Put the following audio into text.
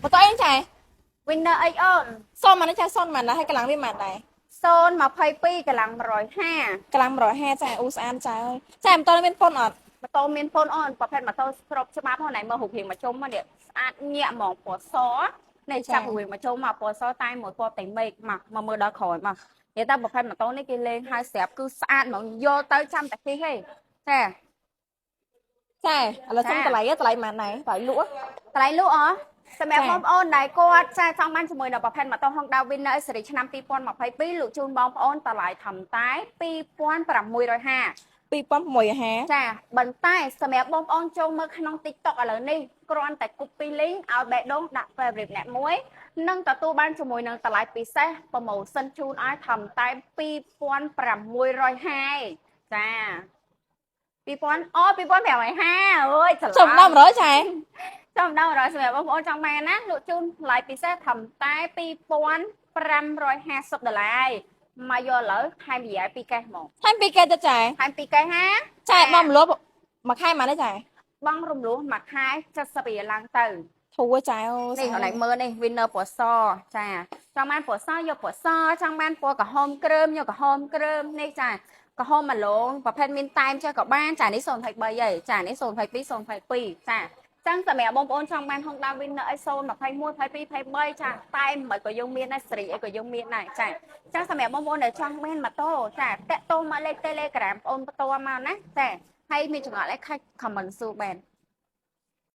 một tôi anh trai Winner ấy ơn son mà nó trai son mà nó hay cái lăng đi mà này Son mà phây pi cái lăng rồi ha cái lăng rồi he trai u san trai ơi trai em tôi bên phone ọt mà tôi miên phone on và phèn mà tôi srop cho má này mà hụt hiện mà trông mà điện nhẹ mỏng của xó này chặt hụt mà trông mà của xó tay một của tỉnh mệt mà mưa đó khỏi mà người ta bảo phèn mà tôi này kia lên hai xẹp cứ sát mà vô tới trăm tại khi hay nè ចាឥឡូវសុំតម្លៃម៉ានដែរតម្លៃលក់ តម្លៃលក់អសម្រាប់បងប្អូនដែលគាត់ចាចង់បានជាមួយនៅប្រភេទម៉ូតូ Honda Winner ស៊េរីឆ្នាំ2022លោកជូនបងប្អូនតម្លៃធំតែ2650 2650ចាបន្តែសម្រាប់បងប្អូនចូលមើលក្នុង TikTok ឥឡូវនេះគ្រាន់តែ copy link ឲ្យបេះដូងដាក់ favorite អ្នកមួយនឹងទទួលបានជាមួយនឹងតម្លៃពិសេស promotion ជូនឲ្យធំតែ2650ចា2000អូ2550អើយច្រឡំ ចំដល់100ចា ចំដល់100សម្រាប់បងប្អូនចង់បានណាលក់ជូនថ្លៃពិសេសត្រឹមតែ2550ដុល្លារមកយកឥឡូវថែមរយៈ2កេសហ្មង ថែម2កេទៅចា ថែម2កេសហា ចាបងមលប់មួយខែម៉ានដែរចា បងរំលោះមួយខែ70រៀលឡើងទៅ ធូរចាអូ នេះកន្លែងមើលនេះ winner ពណ៌សចាចង់បានពណ៌សយកពណ៌សចង់បានពណ៌ក្រហមគ្រើមយកក្រហមគ្រើមនេះចាក្រហមអាឡូងប្រភេទមានតែមចេះក៏បានចានេះ023ហីចានេះ022 022ចាចឹងសម្រាប់បងប្អូនចង់បាន Honda Winner អី021 22 23ចាតែមិនក៏យើងមានដែរសេរីអីក៏យើងមានដែរចាចឹងសម្រាប់បងប្អូនដែលចង់បានម៉ូតូចាតាក់ទងមកលេខ Telegram បងប្អូនបន្តមកណាចាហើយមានចង្អុលអីខាច់ comment សួរបាន